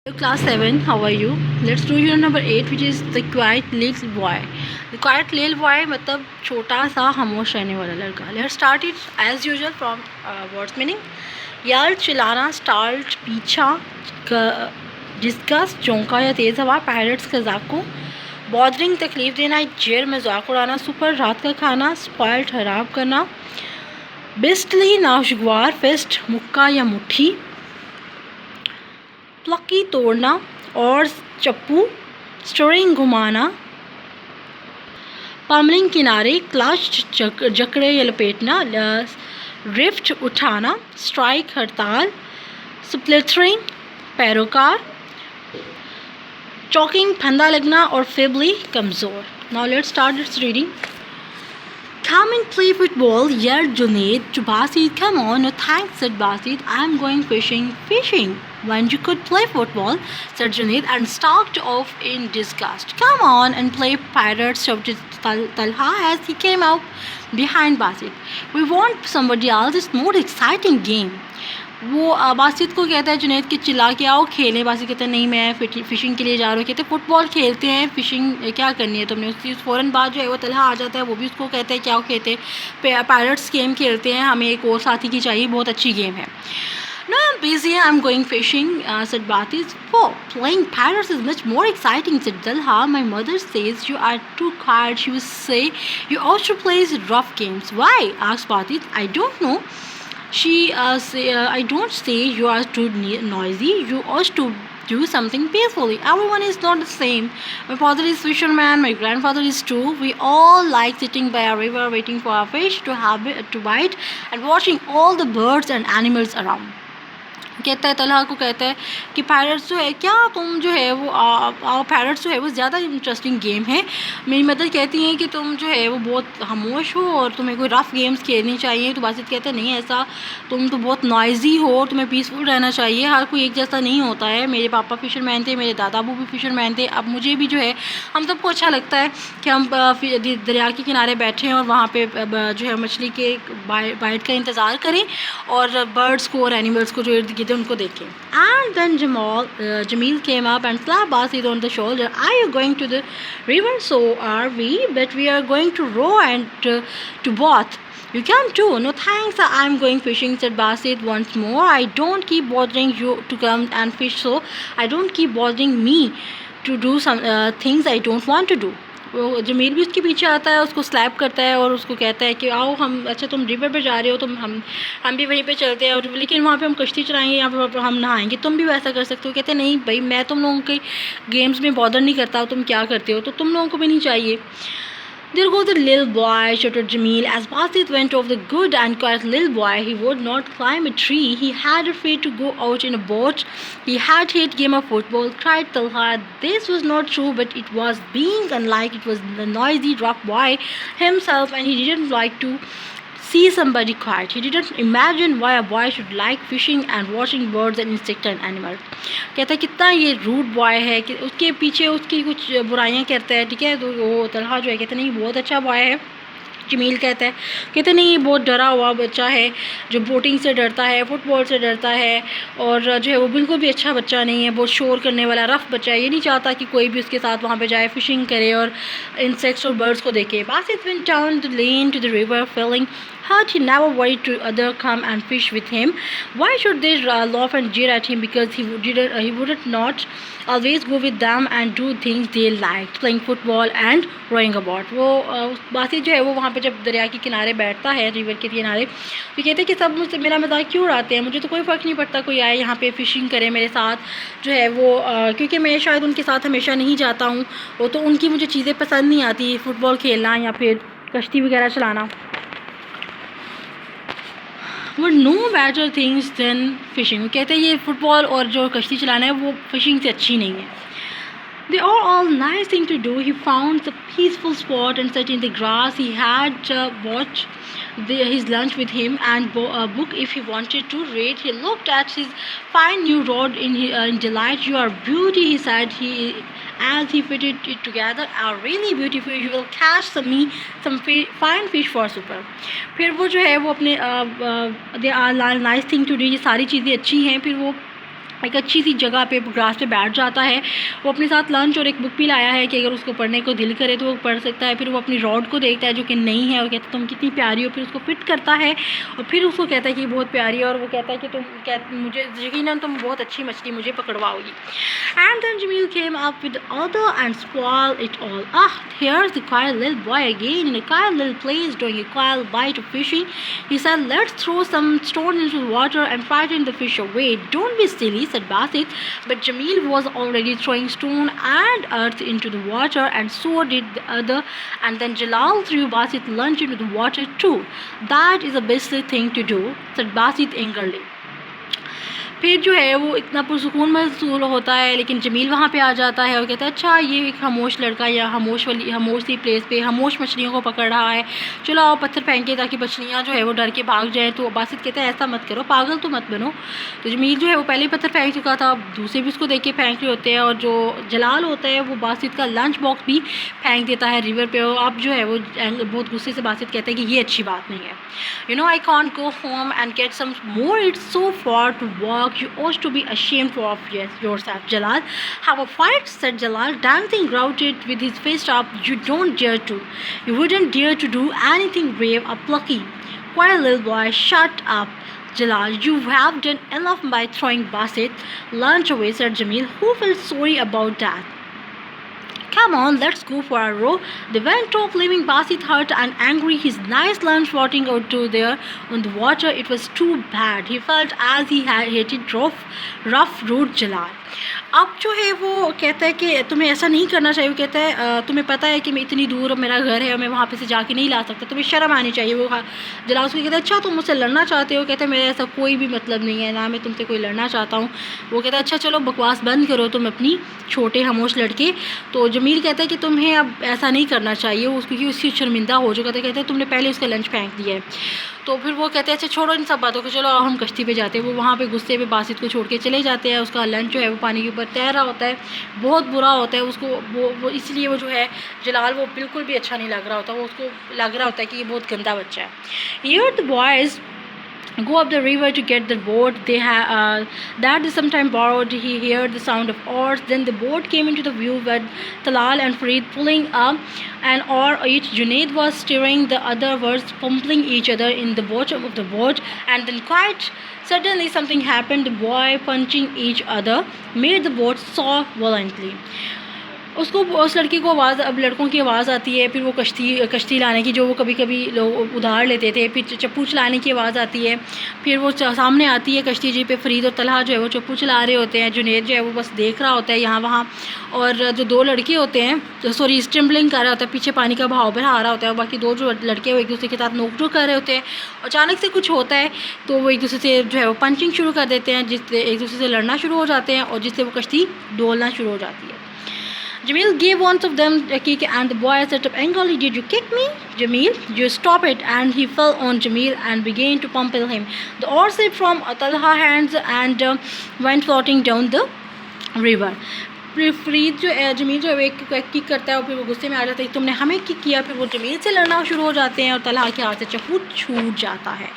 Hello class 7, how are you? Let's do unit number 8 which is the quiet little boy. The quiet little boy मतलब छोटा सा खामोश रहने वाला लड़का. Let's start it as usual from words meaning. यार चिल्लाना, स्टार्ट, पीछा, डिस्कस, चौंका या तेज़ हवा, पायरेट्स कज़ाक को, बॉदरिंग तकलीफ़ देना, जेर मजाक उड़ाना, सुपर रात का खाना, स्पॉइल खराब करना, बिस्टली नाशगवार, फेस्ट मुक्का या मुट्ठी, प्लकी तोड़ना और चप्पू, स्टोरिंग घुमाना, पम्बलिंग किनारे, क्लच जकड़े या लपेटना, रिफ्ट उठाना, स्ट्राइक हड़ताल, स्प्लिटरिंग पैरोकार, चॉकिंग फंदा लगना और फिबली कमज़ोर. Now let's start it's reading. Come and play football, yelled Junaid to Basit. Come on, no thanks, said Basit. I'm going fishing. Fishing? When you could play football, said Junaid and stalked off in disgust. Come on and play pirates, shouted Talha as he came out behind Basit. We want somebody else, it's more exciting game. वो बासित को कहता है जुनैद कि चिल्ला के आओ खेलें. बासित कहता है नहीं मैं फ़िशिंग के लिए जा रहा हूँ. कहते फुटबॉल खेलते हैं, फ़िशिंग क्या करनी है तुमने. उसकी फ़ौरन बाद जो है वो तलहा आ जाता है, वो भी उसको कहता है क्या खेलते पायरेट्स गेम खेलते हैं, हमें एक और साथी की चाहिए, बहुत अच्छी गेम है. No, I'm busy. I'm going fishing, said Batis. Oh, playing pirates is much more exciting, said Dalha. My mother says you are too quiet. She will say you ought to play rough games. Why? asked Batis. I don't know. I don't say you are too noisy. You ought to do something peacefully. Everyone is not the same. My father is fisherman. My grandfather is too. We all like sitting by a river waiting for a fish to bite and watching all the birds and animals around. कहता है तलहा को कहता है कि pirates जो है क्या तुम जो है वो पायरेट्स जो है वो ज़्यादा इंटरेस्टिंग गेम है. मेरी मदर कहती हैं कि तुम जो है वो बहुत खामोश हो और तुम्हें कोई रफ़ गेम्स खेलनी चाहिए. तो बासित कहता है नहीं ऐसा, तुम तो बहुत नॉइज़ी हो, तुम्हें पीसफुल रहना चाहिए. हर कोई एक जैसा नहीं होता है. मेरे पापा फ़िशरमैन थे, मेरे दादा अबू भी फ़िशरमैन थे. अब मुझे भी जो है हम सबको अच्छा लगता है कि हम दरिया के किनारे बैठें और वहाँ पर जो है मछली के बाइट का इंतज़ार करें और बर्ड्स को और एनिमल्स को जो इर्द गिर्द उनको देखें. And then Jamil came up and slapped Basit on the shoulder. Are you going to the river? So are we, but we are going to row and to both. You come too. No thanks, I'm going fishing, said Basit once more. I don't keep bothering you to come and fish, so I don't keep bothering me to do some things I don't want to do. वो जमील भी उसके पीछे आता है, उसको slab करता है और उसको कहता है कि आओ हम, अच्छा तुम रिवर पे जा रहे हो, तुम हम भी वहीं पे चलते हैं और लेकिन वहाँ पे हम कश्ती चलाएंगे, यहाँ पे हम नहाएंगे, तुम भी वैसा कर सकते हो. कहते हैं नहीं भाई मैं तुम लोगों के गेम्स में बॉदर नहीं करता, तुम क्या करते हो, तो तुम लोगों को भी नहीं चाहिए. There goes the little boy, shouted Jamil. As Basit went off, the good and quiet little boy, he would not climb a tree. He had afraid to go out in a boat. He had hate game of football, cried Talha. This was not true, but it was being unlike. It was the noisy, rough boy himself, and he didn't like to see somebody quiet. He didn't imagine why a boy should like fishing and watching birds and insects and animals. कहता है कितना ये rude boy है कि उसके पीछे उसकी कुछ बुराइयां करता है. ठीक है, तो वो तलहा जो है कहता नहीं बहुत अच्छा बॉय है. जमील कहते नहीं बहुत डरा हुआ बच्चा है जो बोटिंग से डरता है, फुटबॉल से डरता है और जो है वो बिल्कुल भी अच्छा बच्चा नहीं है, बहुत शोर करने वाला रफ़ बच्चा है. ये नहीं चाहता कि कोई भी उसके साथ वहाँ पे जाए, फिशिंग करे और इंसेक्ट्स और बर्ड्स को देखे. Basit went down the lane to the river, feeling hurt. He never worried to other come and fish with him. Why should they laugh and jeer at him? Because he would not always go with them and do things they liked, playing football and rowing a boat. वो बासित जो है वो वहाँ पे जब दरिया के किनारे बैठता है, रिवर के किनारे, तो कहते हैं कि सब मुझसे मेरा मजाक क्यों उड़ाते हैं, मुझे तो कोई फ़र्क नहीं पड़ता कोई आए यहाँ पे फ़िशिंग करे मेरे साथ जो है वो क्योंकि मैं शायद उनके साथ हमेशा नहीं जाता हूँ, वो तो उनकी मुझे चीज़ें पसंद नहीं आती, फ़ुटबॉल खेलना या फिर कश्ती वगैरह चलाना. Were no better things than fishing. वो कहते हैं ये फुटबॉल और जो कश्ती चलाना है वो फिशिंग से अच्छी नहीं है. They are all nice thing to do. He found a peaceful spot and sat in the grass. He had bought his lunch with him and a book if he wanted to read. He looked at his fine new rod in delight. You are beauty, he said. As he fitted it together, are really beautiful. You will catch some fine fish for supper. फिर वो जो है वो अपने they are nice thing to do, ये सारी चीज़ें अच्छी हैं. फिर वो एक अच्छी सी जगह पे ग्रास पे बैठ जाता है। वो अपने साथ लंच और एक बुक भी लाया है कि अगर उसको पढ़ने को दिल करे तो वो पढ़ सकता है। फिर वो अपनी रॉड को देखता है जो कि नहीं है और कहता है तुम कितनी प्यारी हो, फिर उसको फिट करता है और फिर उसको कहता है कि बहुत प्यारी है और वो कहता है कि तुम मुझे यकीनन तुम बहुत अच्छी मछली मुझे पकड़वाओगी। And then Jamil came up with other and spoiled it all. Ah, here's the quiet little boy again in a quiet little place doing a quiet bite of fishing. He said, let's throw some stone into the water and frighten the fish away. Don't be silly, said Basit. But Jamil was already throwing stone and earth into the water, and so did the other. And then Jalal threw Basit lunch into the water too. That is a beastly thing to do, said Basit angrily. फिर जो है वो इतना पुरसुकून महसूस होता है, लेकिन जमील वहाँ पे आ जाता है और कहता है अच्छा ये एक खामोश लड़का या खामोश सी प्लेस पे खामोश मछलियों को पकड़ रहा है, चलो आओ पत्थर फेंके ताकि मछलियाँ जो है वो डर के भाग जाएँ। तो बासित कहता है ऐसा मत करो, पागल तो मत बनो। तो जमील जो है वो पहले ही पत्थर फेंक चुका था, दूसरे भी उसको देख के फेंक रहे होते हैं और जो जलाल होता है वो बासित का लंच बॉक्स भी फेंक देता है रिवर पे। और अब जो है वो बहुत गुस्से से बासित कहता है कि ये अच्छी बात नहीं है। You know I can't go home and get some more, it's so far to walk. You ought to be ashamed of yourself, Jalal. Have a fight, said Jalal, dancing grouted with his fist up. You don't dare to. You wouldn't dare to do anything brave or plucky. Quiet little boy, shut up, Jalal. You have done enough by throwing Basit lunch away, said Jamil, who felt sorry about that. Come on, let's go for a row. They went off, leaving Basit hurt and angry, his nice lunch floating out to there on the water. It was too bad. He felt as he had hated rough, rude Jalal. अब जो है वो कहता है कि तुम्हें ऐसा नहीं करना चाहिए। वो कहता है तुम्हें पता है कि मैं इतनी दूर मेरा घर है और मैं वहाँ पे से जाके नहीं ला सकता, तुम्हें शर्म आनी चाहिए। वो जलाल उसको कहता है अच्छा तुम मुझसे लड़ना चाहते हो? कहते हैं मेरा ऐसा कोई भी मतलब नहीं है, ना मैं तुमसे कोई लड़ना चाहता हूँ। वो कहता है अच्छा चलो बकवास बंद करो तुम अपनी छोटे खामोश लड़के। तो जमील कहता है कि तुम्हें अब ऐसा नहीं करना चाहिए, वो क्योंकि उसकी शर्मिंदा हो चुका था। कहते हैं तुमने पहले उसका लंच फेंक दिया है। तो फिर वो कहते हैं अच्छा छोड़ो इन सब बातों को, चलो हम कश्ती पे जाते हैं। वो वहाँ पे गुस्से पे बासित को छोड़ के चले जाते हैं। उसका लंच जो है वो पानी के ऊपर तैर रहा होता है, बहुत बुरा होता है उसको। वो इसलिए वो जो है जलाल वो बिल्कुल भी अच्छा नहीं लग रहा होता, वो उसको लग रहा होता है कि ये बहुत गंदा बच्चा है। Here the boys go up the river to get the boat that they sometimes borrowed. He heard the sound of oars. Then the boat came into the view with Talal and Farid pulling up an oar each. Junaid was steering, the other was pumping each other in the bottom of the boat. And then quite suddenly something happened. The boy punching each other made the boat soar violently. उसको उस लड़के को आवाज़, अब लड़कों की आवाज़ आती है। फिर वो कश्ती लाने की जो वो कभी कभी लोग उधार लेते थे, फिर चप्पू चलाने की आवाज़ आती है। फिर वो सामने आती है कश्ती जी पे फरीद और तलहा जो है वो चप्पू चला रहे होते हैं। जुनेद जो है वो बस देख रहा होता है यहाँ वहाँ, और जो दो लड़के होते हैं सॉरी स्टिम्बलिंग कर रहा होता है, पीछे पानी का बहाव बढ़ा रहा होता है। और बाकी दो जो लड़के वो एक दूसरे के साथ नोक-झोंक कर रहे होते हैं। अचानक से कुछ होता है तो वो एक दूसरे से जो है वो पंचिंग शुरू कर देते हैं, जिससे एक दूसरे से लड़ना शुरू हो जाते हैं और जिससे वो कश्ती डोलना शुरू हो जाती है। Jamil gave one of them a kick and the boy said up angrily, did you kick me, Jamil? You stop it. And he fell on Jamil and began to pummel him. The oar slipped from Talha's hands and went floating down the river. Farid जो जमील जो है एक kick करता है और फिर वो गुस्से में आ जाता है तुमने हमें किक किया। फिर वो जमील से लड़ना शुरू हो जाते हैं और तलहा के हाथ से चप्पू छूट जाता है।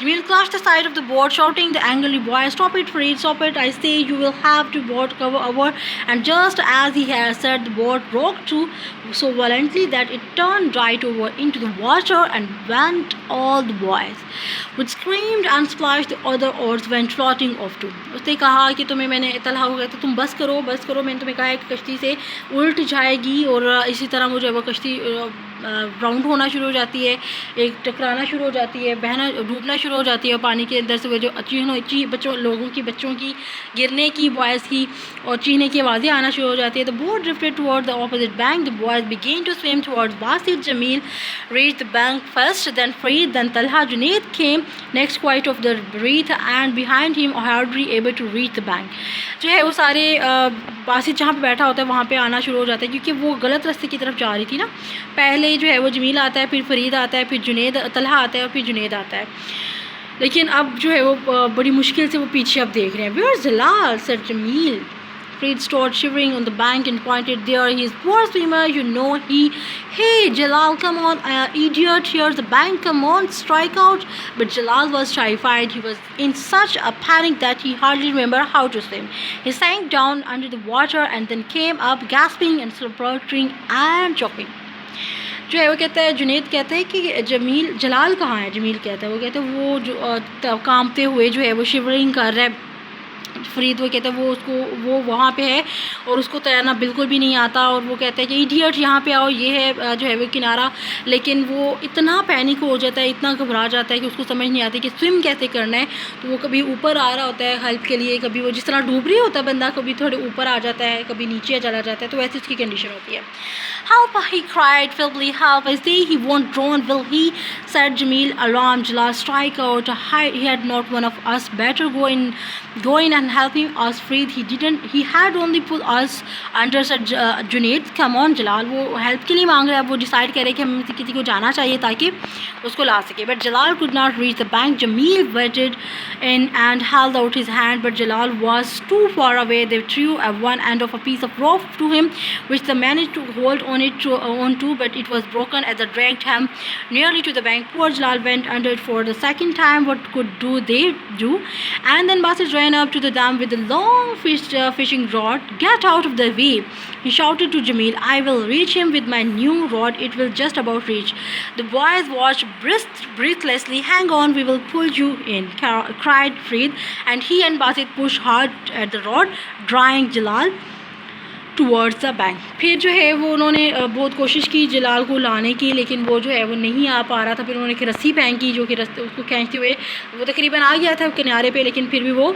Jameel crashed the side of the boat shouting the angrily, boy, stop it Farid, stop it, I say, you will have to boat cover over. And just as he had said, the boat rocked to so violently that it turned right over into the water and went all the boys, which screamed and splashed, the other oars went floating off too. उसने कहा कि तुम्हें मैंने तलहा हो गया तो तुम बस करो मैंने तुम्हें कहा है कि कश्ती से उल्ट जाएगी। और इसी तरह वो जो है वो कश्ती राउंड होना शुरू हो जाती है, एक टकराना शुरू हो जाती है, बहना डूबना शुरू हो जाती है। और पानी के अंदर से वो जो बच्चों की गिरने की बॉयज़ की और चीखने की आवाज़ें आना शुरू हो जाती है। The boat drifted toward the opposite bank, the boys began to swim towards Basit. Jamil reached the bank first, then Farid, then Talha. Junaid came next, quite off the breath, and behind him hardly able to reach the bank. जो है वो सारे बासित जहाँ पे बैठा होता है वहाँ पे आना शुरू हो जाता है, क्योंकि वो गलत रास्ते की तरफ जा रही थी ना। पहले जो है वो जमील आता है, फिर फरीद आता है, फिर जुनेद तलहा आता है और फिर जुनेद आता है। लेकिन अब जो है वो बड़ी मुश्किल से वो पीछे अब देख रहे हैं। Where's Jalal? said Jamil. Fred stood shivering on the bank and pointed there. He's poor swimmer, you know. Hey, Jalal, come on, idiot, here's the bank, come on, strike out. But Jalal was terrified. He was in such a panic that he hardly remembered how to swim. He sank down under the water and then came up, gasping and spluttering and choking. जो है वो कहता है, जुनेद कहता है कि जलाल कहाँ है। जमील कहता है, वो कहता है वो जो कांपते हुए जो है वो शिवरिंग कर रहा है। फरीद वो कहता है वो वहाँ पे है और उसको तैरना बिल्कुल भी नहीं आता, और वो कहता है कि इडियट यहाँ पे आओ, ये है जो है वो किनारा। लेकिन वो इतना पैनिक हो जाता है, इतना घबरा जाता है कि उसको समझ नहीं आती कि स्विम कैसे करना है। तो वो कभी ऊपर आ रहा होता है हेल्प के लिए, कभी वो जिस तरह डूब रही होता है बंदा, कभी थोड़े ऊपर आ जाता है, कभी नीचे चला जाता है। तो वैसे उसकी कंडीशन होती है। Help, he cried feebly, help, I say he won't drown, will he? Said Jamil, alarmed. Jalal, strike out, he had not one of us, better go in and help him, asked Fred. He had only put us under, said Junaid. Come on Jalal, वो help के लिए मांग रहा है, वो decide करे कि हमें किसी को जाना चाहिए ताकि उसको ला सके। But Jalal could not reach the bank. Jamil waded in and held out his hand, but Jalal was too far away. They threw one end of a piece of rope to him, which they managed to hold onto, but it was broken as it dragged him nearly to the bank. Poor Jalal went under it for the second time. What could they do? And then Basit ran up to the dam with a long fishing rod. Get out of the way, he shouted to Jamil. I will reach him with my new rod. It will just about reach. The boys watched breathlessly. Hang on, we will pull you in, cried Fred, and he and Basit pushed hard at the rod, drawing Jalal towards the bank. फिर जो है वो उन्होंने बहुत कोशिश की जलाल को लाने की, लेकिन वो जो है वो नहीं आ पा रहा था। फिर उन्होंने एक रस्सी फेंकी, जो कि उसको खींचते हुए वो तकरीबन आ गया था किनारे पे, लेकिन फिर भी वो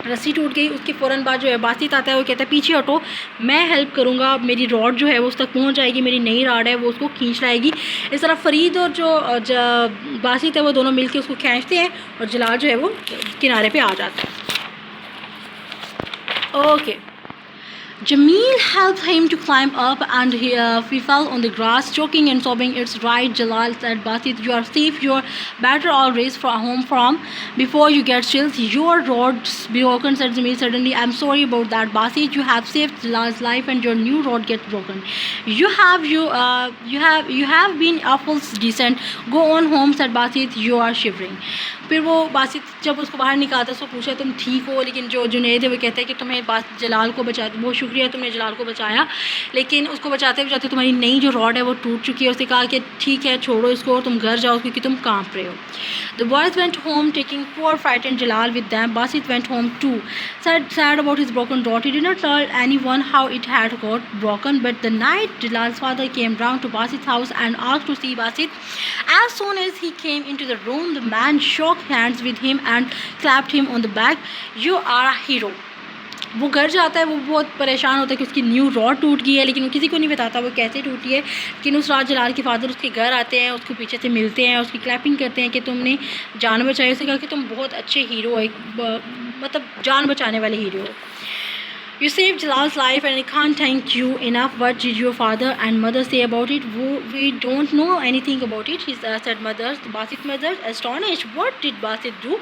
रस्सी टूट गई। उसके फ़ौरन बाद जो है बासित आता है, वो कहता है पीछे हटो, मैं हेल्प करूँगा, मेरी रॉड जो है वो उस तक पहुँच जाएगी, मेरी नई रॉड है वो उसको खींच लाएगी। इस तरह फ़रीद और जो बासित है वो दोनों मिलकर उसको खींचते हैं और जलाल जो है वो किनारे पर आ जाता है। Okay, Jamil helped him to climb up, and he fell on the grass, choking and sobbing. It's right, Jalal said. Basit, you are safe. You're better always home from before you get chills. Your rod's broken, said Jamil suddenly. I'm sorry about that, Basit. You have saved Jalal's life, and your new rod gets broken. You have been awful decent. Go on home, said Basit. You are shivering. फिर वो बासित जब उसको बाहर निकालता उसको पूछा तुम ठीक हो, लेकिन जो जुनैद है वो कहता है कि तुम्हें जलाल को बचा, बहुत शुक्रिया तुमने जलाल को बचाया, लेकिन उसको बचाते बचाते तुम्हारी नई जो रॉड है वो टूट चुकी है। उसने कहा कि ठीक है छोड़ो इसको और तुम घर जाओ क्योंकि तुम कांप रहे हो। The boys went home taking poor frightened Jalal with them. Basit went home too, sad about his broken rod. He did not tell anyone how it had got broken, but the night Jalal's father came round to Basit's house and asked to see Basit. As soon as he came into the room, the man shook hands with him and clapped him on the back. You are a hero. वो घर जाता है, वो बहुत परेशान होता है कि उसकी न्यू रॉड टूट गई है, लेकिन वो किसी को नहीं बताता वो कैसे टूटी है। लेकिन उस रात जलाल के फादर उसके घर आते हैं, उसको पीछे से मिलते हैं, उसकी क्लैपिंग करते हैं कि तुमने जान बचाई। उसने कहा कि तुम बहुत अच्छे हीरो हो, मतलब जान बचाने वाले हीरो हो। You saved Jalal's life and I can't thank you enough. What did your father and mother say about it? We don't know anything about it, said Basit's mother, astonished. What did Basit do?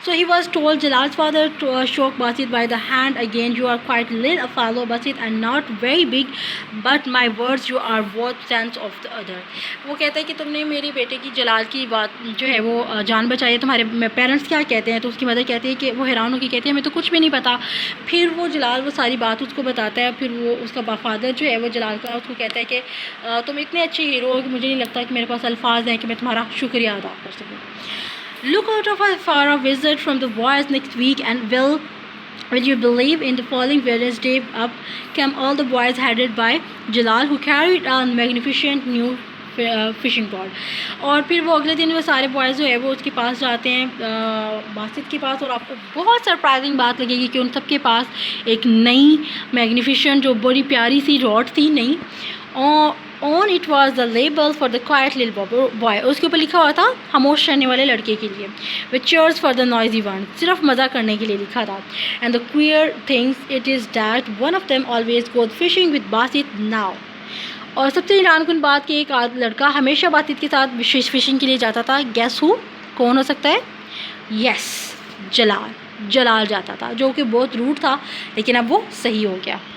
So he was told. Jalal's father shook Basit by the hand again. You are quite little fellow, Basit, and not very big, but my words, you are worth sense of the other. वो कहता है कि तुमने मेरे बेटे की जलाल की बात जो है वो जान बचाई, तुम्हारे पेरेंट्स क्या कहते हैं? तो उसकी मदर कहती है कि वो हैरान होकर कहती है हमें तो कुछ भी नहीं पता। फिर वो जलाल वो सारी बात उसको बताता है। फिर वो उसका फादर जो है वो जलाल का उसको कहता है कि तुम इतने अच्छे हीरो हो कि मुझे नहीं लगता कि मेरे पास अल्फाज हैं कि मैं तुम्हारा शुक्रिया अदा कर सकूँ। Look out for a visit from the boys next week, and will you believe in the following Wednesday up came all the boys headed by Jalal, who carried a magnificent new fishing rod. और फिर वो अगले दिन वो सारे boys जो है वो उसके पास जाते हैं बासित के पास, और आपको बहुत सरप्राइजिंग बात लगेगी कि उन सब के पास एक नई मैग्निफिशेंट जो बड़ी प्यारी सी रॉड थी नई, और on it was the label for the quite little boy. उसके ऊपर लिखा हुआ था खामोश रहने वाले लड़के के लिए, which cheers for the noisy one, सिर्फ मज़ा करने के लिए लिखा था। And the queer things it is that one of them always goes fishing with Basit now. और सबसे हैरानकुन बात कि एक लड़का हमेशा बासित के साथ फिशिंग के लिए जाता था। गैस हु, कौन हो सकता है? यस, जलाल। जलाल जाता था, जो कि बहुत रूड था, लेकिन अब वो सही हो गया।